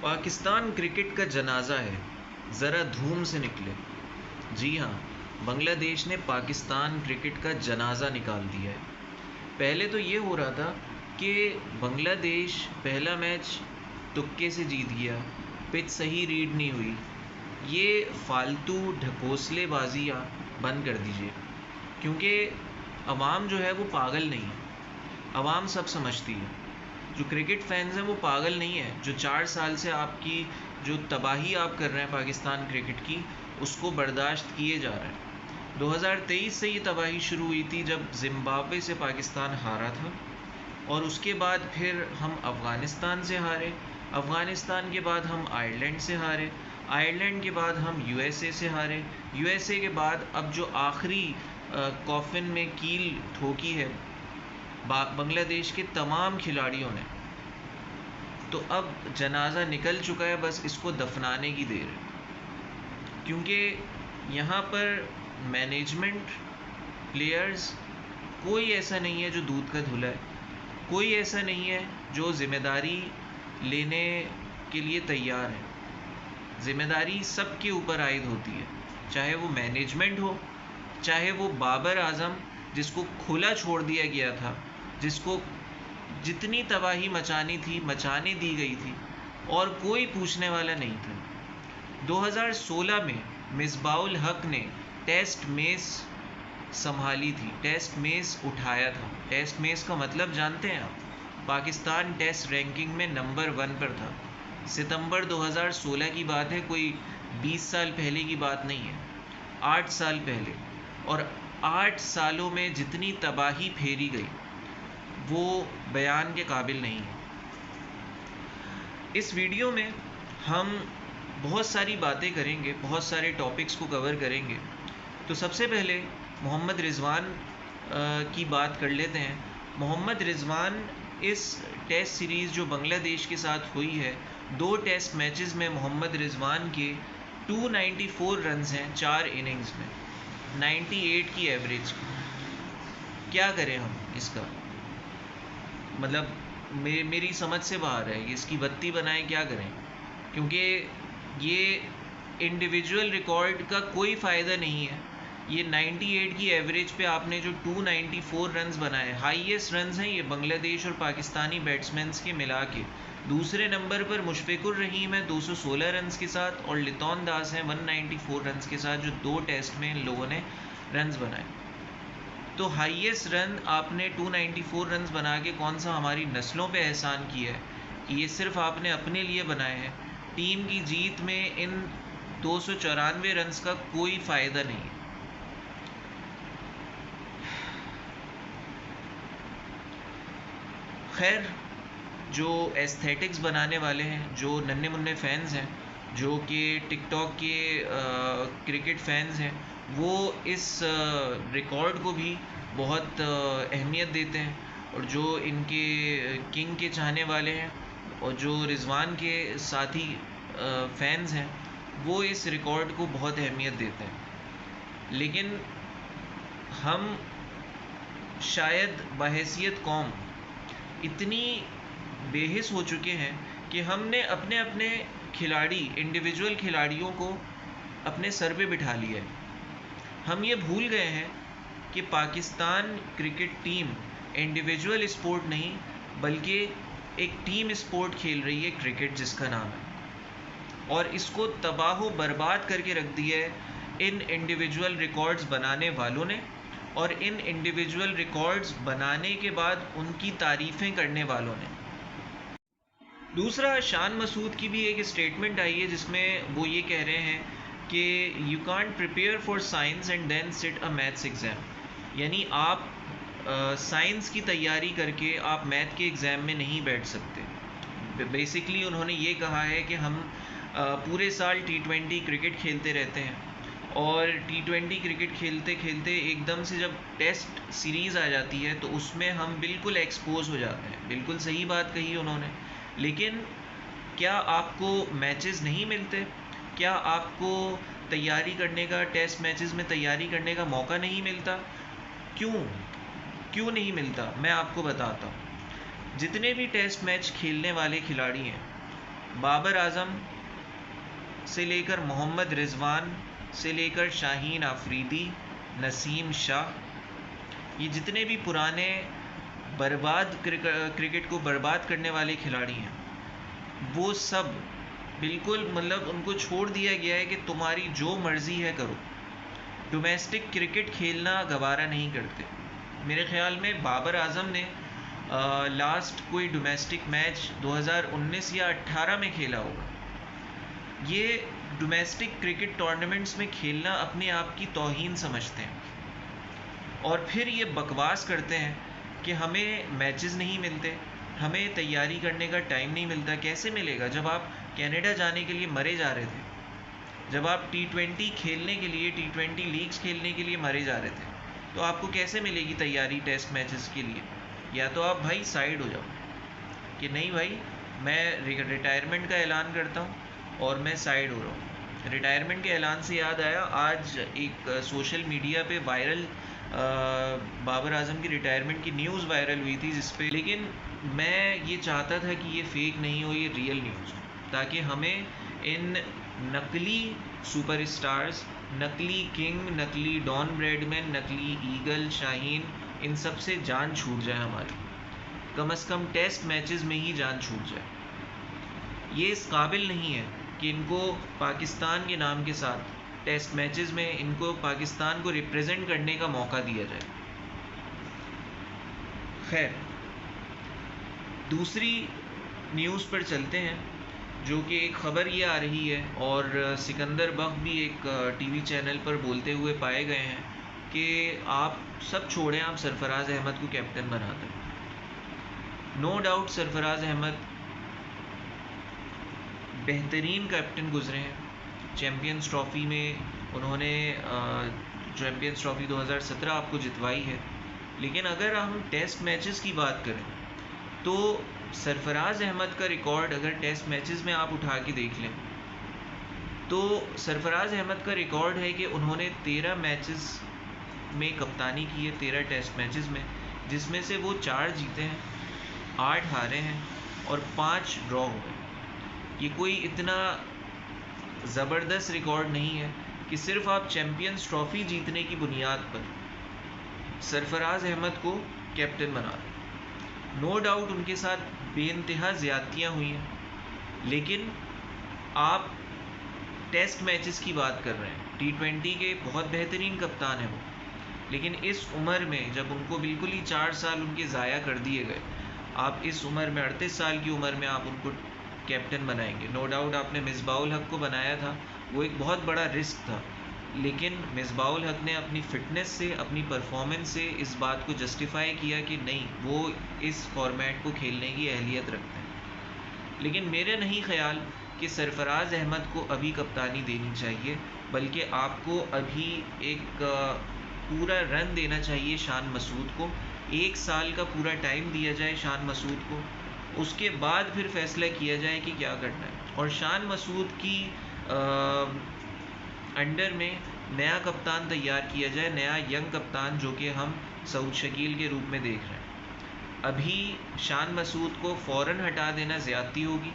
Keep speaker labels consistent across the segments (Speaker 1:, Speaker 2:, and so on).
Speaker 1: Pakistan cricket का जनाजा है, ज़रा धूम से निकले। जी हाँ, बांग्लादेश ने पाकिस्तान क्रिकेट का जनाजा निकाल दिया है। पहले तो ये हो रहा था कि बांग्लादेश पहला मैच तुक्के से जीत गया, पिच सही रीड नहीं हुई। ये फालतू ढकोसलेबाजियाँ बंद कर दीजिए, क्योंकि अवाम जो है वो पागल नहीं है। अवाम सब समझती है। जो क्रिकेट फैंस हैं वो पागल नहीं है। जो 4 साल से आपकी जो तबाही आप कर रहे हैं पाकिस्तान क्रिकेट की, उसको बर्दाश्त किए जा रहा है। 2023 से ये तबाही शुरू हुई थी जब जिम्बाब्वे से पाकिस्तान हारा था, और उसके बाद फिर हम अफ़गानिस्तान से हारे। अफ़गानिस्तान के बाद हम आयरलैंड से हारे। आयरलैंड के बाद हम यूएसए से हारे। यूएसए के बाद अब जो आखिरी कॉफिन में कील ठोकी है बांग्लादेश के तमाम खिलाड़ियों ने। तो अब जनाजा निकल चुका है, बस इसको दफनाने की देर है। क्योंकि यहाँ पर मैनेजमेंट, प्लेयर्स, कोई ऐसा नहीं है जो दूध का धुला है। कोई ऐसा नहीं है जो ज़िम्मेदारी लेने के लिए तैयार है। ज़िम्मेदारी सबके ऊपर आयद होती है, चाहे वो मैनेजमेंट हो, चाहे वो बाबर आज़म जिसको खुला छोड़ दिया गया था, जिसको जितनी तबाही मचानी थी मचाने दी गई थी, और कोई पूछने वाला नहीं था। 2016 में मिसबाउल हक ने टेस्ट मेस संभाली थी, टेस्ट मेस उठाया था। टेस्ट मेस का मतलब जानते हैं आप? पाकिस्तान टेस्ट रैंकिंग में नंबर 1 पर था। सितंबर 2016 की बात है, कोई 20 साल पहले की बात नहीं है, 8 साल पहले। और 8 सालों में जितनी तबाही फेरी गई वो बयान के काबिल नहीं है। इस वीडियो में हम बहुत सारी बातें करेंगे, बहुत सारे टॉपिक्स को कवर करेंगे। तो सबसे पहले मोहम्मद रिजवान की बात कर लेते हैं। मोहम्मद रिजवान इस टेस्ट सीरीज़ जो बांग्लादेश के साथ हुई है, 2 टेस्ट मैचेस में मोहम्मद रिजवान के 294 रन्स हैं 4 इनिंग्स में, 98 की एवरेज। क्या करें हम इसका? मतलब मेरी समझ से बाहर है। इसकी बत्ती बनाएं, क्या करें? क्योंकि ये इंडिविजुअल रिकॉर्ड का कोई फ़ायदा नहीं है। ये 98 की एवरेज पे आपने जो 294 रन्स बनाए, हाईएस्ट रन्स हैं ये बांग्लादेश और पाकिस्तानी बैट्समैन्स के मिला के। दूसरे नंबर पर मुशफ़िकुर रहीम है 216 रन्स के साथ, और लितौन दास हैं 194 रन्स के साथ, जो 2 टेस्ट में इन लोगों ने रन्स बनाए। तो हाईएस्ट रन आपने 294 रन्स बना के कौन सा हमारी नस्लों पे एहसान किया है कि ये सिर्फ आपने अपने लिए बनाए हैं। टीम की जीत में इन 294 रन्स का कोई फ़ायदा नहीं है। खैर, जो एस्थेटिक्स बनाने वाले हैं, जो नन्हे मुन्ने फैंस हैं, जो कि टिकटॉक के क्रिकेट फैंस हैं, वो इस रिकॉर्ड को भी बहुत अहमियत देते हैं। और जो इनके किंग के चाहने वाले हैं और जो रिजवान के साथी फैंस हैं, वो इस रिकॉर्ड को बहुत अहमियत देते हैं। लेकिन हम शायद बहैसियत कौम इतनी बेहिस हो चुके हैं कि हमने अपने अपने खिलाड़ी, इंडिविजुअल खिलाड़ियों को अपने सर पे बिठा लिया है। हम ये भूल गए हैं कि Pakistan cricket team individual sport नहीं, बल्कि एक टीम स्पोर्ट खेल रही है, क्रिकेट जिसका नाम है। और इसको तबाह बर्बाद करके रख दिया है इन इंडिविजुअल रिकॉर्ड्स बनाने वालों ने, और इन इंडिविजुअल रिकॉर्ड्स बनाने के बाद उनकी तारीफ़ें करने वालों ने। दूसरा, शान मसूद की भी एक स्टेटमेंट आई है जिसमें वो ये कह रहे हैं कि you can't prepare for science and then sit a maths exam. यानी आप साइंस की तैयारी करके आप मैथ के एग्ज़ाम में नहीं बैठ सकते। बेसिकली उन्होंने ये कहा है कि हम पूरे साल T20 क्रिकेट खेलते रहते हैं, और T20 क्रिकेट खेलते खेलते एकदम से जब टेस्ट सीरीज़ आ जाती है तो उसमें हम बिल्कुल एक्सपोज हो जाते हैं। बिल्कुल सही बात कही उन्होंने। लेकिन क्या आपको मैचेस नहीं मिलते? क्या आपको तैयारी करने का, टेस्ट मैचेस में तैयारी करने का मौका नहीं मिलता? क्यों नहीं मिलता? मैं आपको बताता हूँ। जितने भी टेस्ट मैच खेलने वाले खिलाड़ी हैं, बाबर आजम से लेकर मोहम्मद रिजवान से लेकर शाहीन आफरीदी, नसीम शाह, ये जितने भी पुराने बर्बाद क्रिकेट को बर्बाद करने वाले खिलाड़ी हैं, वो सब बिल्कुल मतलब उनको छोड़ दिया गया है कि तुम्हारी जो मर्ज़ी है करो। डोमेस्टिक क्रिकेट खेलना गवारा नहीं करते। मेरे ख्याल में बाबर आजम ने लास्ट कोई डोमेस्टिक मैच 2019 या 18 में खेला होगा। ये डोमेस्टिक क्रिकेट टूर्नामेंट्स में खेलना अपने आप की तौहीन समझते हैं और फिर ये बकवास करते हैं कि हमें मैचेस नहीं मिलते, हमें तैयारी करने का टाइम नहीं मिलता। कैसे मिलेगा जब आप कनाडा जाने के लिए मरे जा रहे थे, जब आप T20 खेलने के लिए, T20 लीग्स खेलने के लिए मरे जा रहे थे, तो आपको कैसे मिलेगी तैयारी टेस्ट मैचेस के लिए? या तो आप भाई साइड हो जाओ कि नहीं भाई मैं रिटायरमेंट का ऐलान करता हूँ और मैं साइड हो रहा हूँ। रिटायरमेंट के ऐलान से याद आया, आज एक सोशल मीडिया पे वायरल बाबर आजम की रिटायरमेंट की न्यूज़ वायरल हुई थी जिस पे, लेकिन मैं ये चाहता था कि ये फेक नहीं हो, ये रियल न्यूज़ हो, ताकि हमें इन नकली सुपरस्टार्स, नकली किंग, नकली डॉन ब्रैडमैन, नकली ईगल, शाहीन, इन सब से जान छूट जाए हमारी। कम से कम टेस्ट मैचेस में ही जान छूट जाए। ये इस काबिल नहीं है कि इनको पाकिस्तान के नाम के साथ टेस्ट मैचेस में इनको पाकिस्तान को रिप्रेजेंट करने का मौका दिया जाए। खैर, दूसरी न्यूज़ पर चलते हैं, जो कि एक ख़बर ये आ रही है और सिकंदर बख्श भी एक टीवी चैनल पर बोलते हुए पाए गए हैं कि आप सब छोड़ें, आप सरफराज अहमद को कैप्टन बना दें। नो डाउट सरफराज अहमद बेहतरीन कैप्टन गुजरे हैं। चैम्पियंस ट्रॉफ़ी में उन्होंने चैम्पियंस ट्रॉफ़ी 2017 आपको जितवाई है। लेकिन अगर हम टेस्ट मैचेस की बात करें तो सरफराज अहमद का रिकॉर्ड अगर टेस्ट मैचेस में आप उठा के देख लें तो सरफराज अहमद का रिकॉर्ड है कि उन्होंने 13 मैचेस में कप्तानी की है, 13 टेस्ट मैचेस में, जिसमें से वो 4 जीते हैं, 8 हारे हैं और 5 ड्रॉ हुए। ये कोई इतना ज़बरदस्त रिकॉर्ड नहीं है कि सिर्फ आप चैम्पियंस ट्रॉफ़ी जीतने की बुनियाद पर सरफराज अहमद को कैप्टन बना दें। नो डाउट उनके साथ बेइंतहा ज़्यादतियाँ हुई हैं, लेकिन आप टेस्ट मैचेस की बात कर रहे हैं। T20 के बहुत बेहतरीन कप्तान हैं वो, लेकिन इस उम्र में जब उनको बिल्कुल ही 4 साल उनके ज़ाया कर दिए गए, आप इस उम्र में 38 साल की उम्र में आप उनको कैप्टन बनाएंगे। नो डाउट आपने मिसबाउल हक को बनाया था, वो एक बहुत बड़ा रिस्क था, लेकिन मिसबाउल हक ने अपनी फ़िटनेस से, अपनी परफॉर्मेंस से इस बात को जस्टिफाई किया कि नहीं, वो इस फॉर्मेट को खेलने की अहलियत रखते हैं। लेकिन मेरे नहीं ख्याल कि सरफराज अहमद को अभी कप्तानी देनी चाहिए, बल्कि आपको अभी एक पूरा रन देना चाहिए शान मसूद को। 1 साल का पूरा टाइम दिया जाए शान मसूद को, उसके बाद फिर फैसला किया जाए कि क्या करना है। और शान मसूद की अंडर में नया कप्तान तैयार किया जाए, नया यंग कप्तान, जो कि हम सऊद शकील के रूप में देख रहे हैं। अभी शान मसूद को फ़ौरन हटा देना ज़्यादती होगी,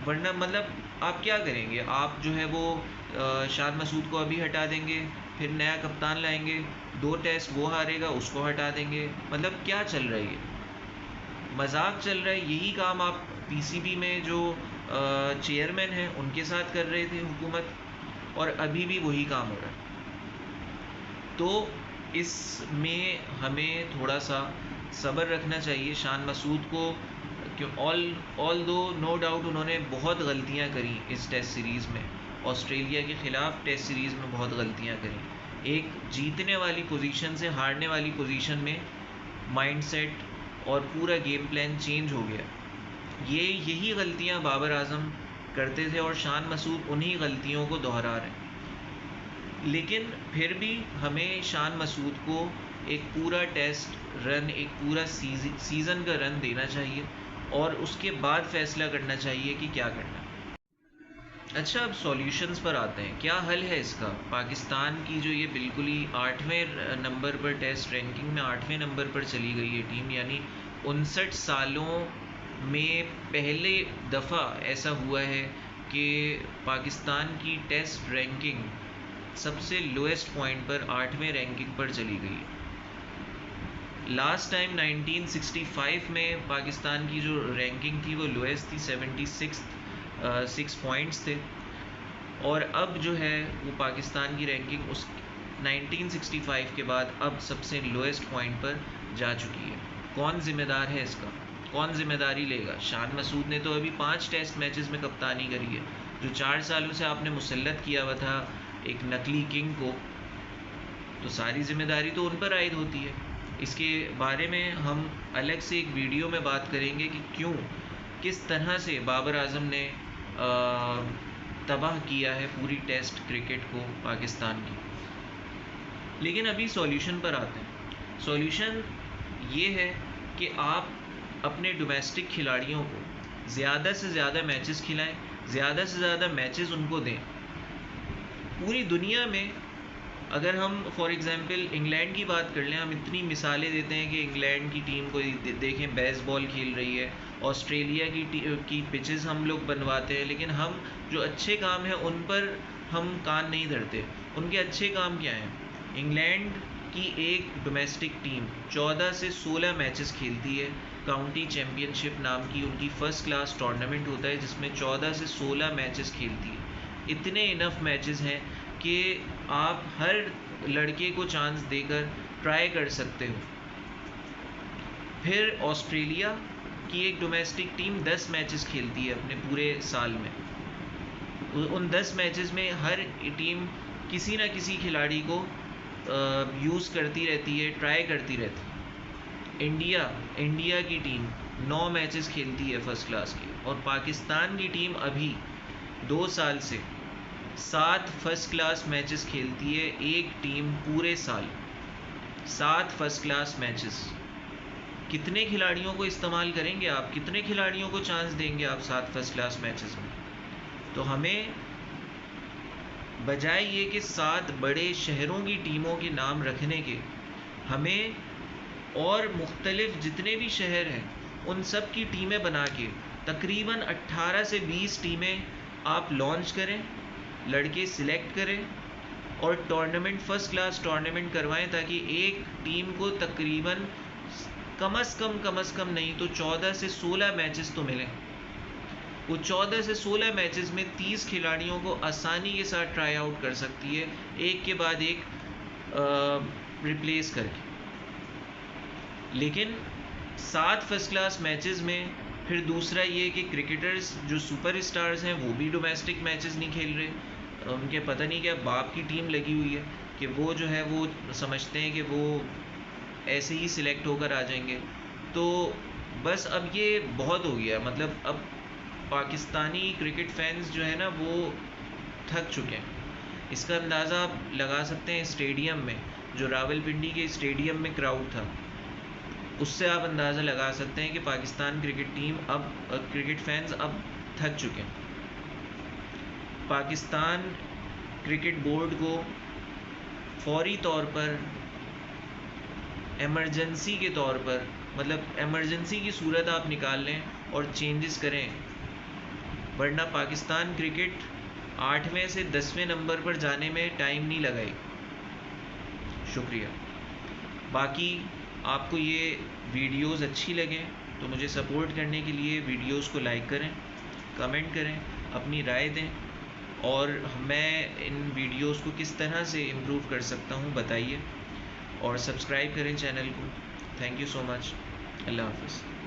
Speaker 1: वरना मतलब आप क्या करेंगे? आप जो है वो शान मसूद को अभी हटा देंगे, फिर नया कप्तान लाएंगे, 2 टेस्ट वो हारेगा, उसको हटा देंगे, मतलब क्या चल रहा है? ये मजाक चल रहा है। यही काम आप PCB में जो चेयरमैन हैं उनके साथ कर रहे थे हुकूमत, और अभी भी वही काम हो रहा है। तो इसमें हमें थोड़ा सा सब्र रखना चाहिए शान मसूद को, क्यों ऑल दो नो डाउट उन्होंने बहुत गलतियां करी इस टेस्ट सीरीज़ में, ऑस्ट्रेलिया के ख़िलाफ़ टेस्ट सीरीज़ में बहुत गलतियां करी। एक जीतने वाली पोजीशन से हारने वाली पोजीशन में माइंडसेट और पूरा गेम प्लान चेंज हो गया। यही गलतियां बाबर आजम करते थे और शान मसूद उन्हीं गलतियों को दोहरा रहे हैं। लेकिन फिर भी हमें शान मसूद को एक पूरा टेस्ट रन, एक पूरा सीज़न का रन देना चाहिए और उसके बाद फ़ैसला करना चाहिए कि क्या करना है। अच्छा, अब सॉल्यूशंस पर आते हैं। क्या हल है इसका? पाकिस्तान की जो ये बिल्कुल ही 8वें नंबर पर टेस्ट रैंकिंग में 8वें नंबर पर चली गई है टीम, यानी 59 सालों में पहले दफ़ा ऐसा हुआ है कि पाकिस्तान की टेस्ट रैंकिंग सबसे लोएस्ट पॉइंट पर 8वें रैंकिंग पर चली गई है। लास्ट टाइम 1965 में पाकिस्तान की जो रैंकिंग थी वो लोएस्ट थी, 76 पॉइंट्स थे, और अब जो है वो पाकिस्तान की रैंकिंग उस 1965 के बाद अब सबसे लोएस्ट पॉइंट पर जा चुकी है। कौन ज़िम्मेदार है इसका, कौन जिम्मेदारी लेगा? शान मसूद ने तो अभी 5 टेस्ट मैचेस में कप्तानी करी है। जो 4 सालों से आपने मुसल्लत किया हुआ था एक नकली किंग को, तो सारी जिम्मेदारी तो उन पर आयद होती है। इसके बारे में हम अलग से एक वीडियो में बात करेंगे कि क्यों, किस तरह से बाबर आजम ने तबाह किया है पूरी टेस्ट क्रिकेट को पाकिस्तान की। लेकिन अभी सॉल्यूशन पर आते हैं। सॉल्यूशन ये है कि आप अपने डोमेस्टिक खिलाड़ियों को ज़्यादा से ज़्यादा मैचेस खिलाएं, ज़्यादा से ज़्यादा मैचेस उनको दें। पूरी दुनिया में अगर हम फॉर एग्ज़ाम्पल इंग्लैंड की बात कर लें, हम इतनी मिसालें देते हैं कि इंग्लैंड की टीम को देखें बेसबॉल खेल रही है, ऑस्ट्रेलिया की पिचेस हम लोग बनवाते हैं, लेकिन हम जो अच्छे काम हैं उन पर हम कान नहीं धरते। उनके अच्छे काम क्या हैं? इंग्लैंड की एक डोमेस्टिक टीम 14 से 16 मैचेस खेलती है। काउंटी चैम्पियनशिप नाम की उनकी फ़र्स्ट क्लास टूर्नामेंट होता है जिसमें 14 से 16 मैचेस खेलती है। इतने इनफ मैचेस हैं कि आप हर लड़के को चांस देकर ट्राई कर सकते हो। फिर ऑस्ट्रेलिया की एक डोमेस्टिक टीम 10 मैचेस खेलती है अपने पूरे साल में। उन 10 मैचेस में हर टीम किसी ना किसी खिलाड़ी को यूज़ करती रहती है, ट्राई करती रहती है। इंडिया की टीम 9 मैचेस खेलती है फर्स्ट क्लास की, और पाकिस्तान की टीम अभी 2 साल से 7 फर्स्ट क्लास मैचेस खेलती है। एक टीम पूरे साल 7 फर्स्ट क्लास मैचेस। कितने खिलाड़ियों को इस्तेमाल करेंगे आप, कितने खिलाड़ियों को चांस देंगे आप 7 फर्स्ट क्लास मैचेस में? तो हमें बजाय ये कि 7 बड़े शहरों की टीमों के नाम रखने के, हमें और मुख्तलिफ जितने भी शहर हैं उन सब की टीमें बना के तकरीबन 18 से 20 टीमें आप लॉन्च करें, लड़के सिलेक्ट करें और टूर्नामेंट फर्स्ट क्लास टूर्नामेंट करवाएं, ताकि एक टीम को तकरीबन कम से कम नहीं तो 14 से 16 मैचेस तो मिलें। वो 14 से 16 मैचेस में 30 खिलाड़ियों को आसानी के साथ ट्राई आउट कर सकती है, एक के बाद एक रिप्लेस करके। लेकिन 7 फर्स्ट क्लास मैचेस में फिर दूसरा ये कि क्रिकेटर्स जो सुपर स्टार्स हैं वो भी डोमेस्टिक मैचेस नहीं खेल रहे। उनके पता नहीं क्या बाप की टीम लगी हुई है कि वो जो है वो समझते हैं कि वो ऐसे ही सिलेक्ट होकर आ जाएंगे। तो बस अब ये बहुत हो गया, मतलब अब पाकिस्तानी क्रिकेट फैंस जो है ना वो थक चुके हैं। इसका अंदाज़ा आप लगा सकते हैं स्टेडियम में, जो रावलपिंडी के स्टेडियम में क्राउड था, उससे आप अंदाज़ा लगा सकते हैं कि पाकिस्तान क्रिकेट फैंस अब थक चुके हैं। पाकिस्तान क्रिकेट बोर्ड को फौरी तौर पर, एमरजेंसी के तौर पर, मतलब एमरजेंसी की सूरत आप निकाल लें और चेंजेस करें, वरना पाकिस्तान क्रिकेट 8वें से 10वें नंबर पर जाने में टाइम नहीं लगाएगी। शुक्रिया। बाकी आपको ये वीडियोस अच्छी लगें तो मुझे सपोर्ट करने के लिए वीडियोस को लाइक करें, कमेंट करें, अपनी राय दें, और मैं इन वीडियोस को किस तरह से इम्प्रूव कर सकता हूँ बताइए, और सब्सक्राइब करें चैनल को। Thank you so much. अल्लाह हाफ़िज़।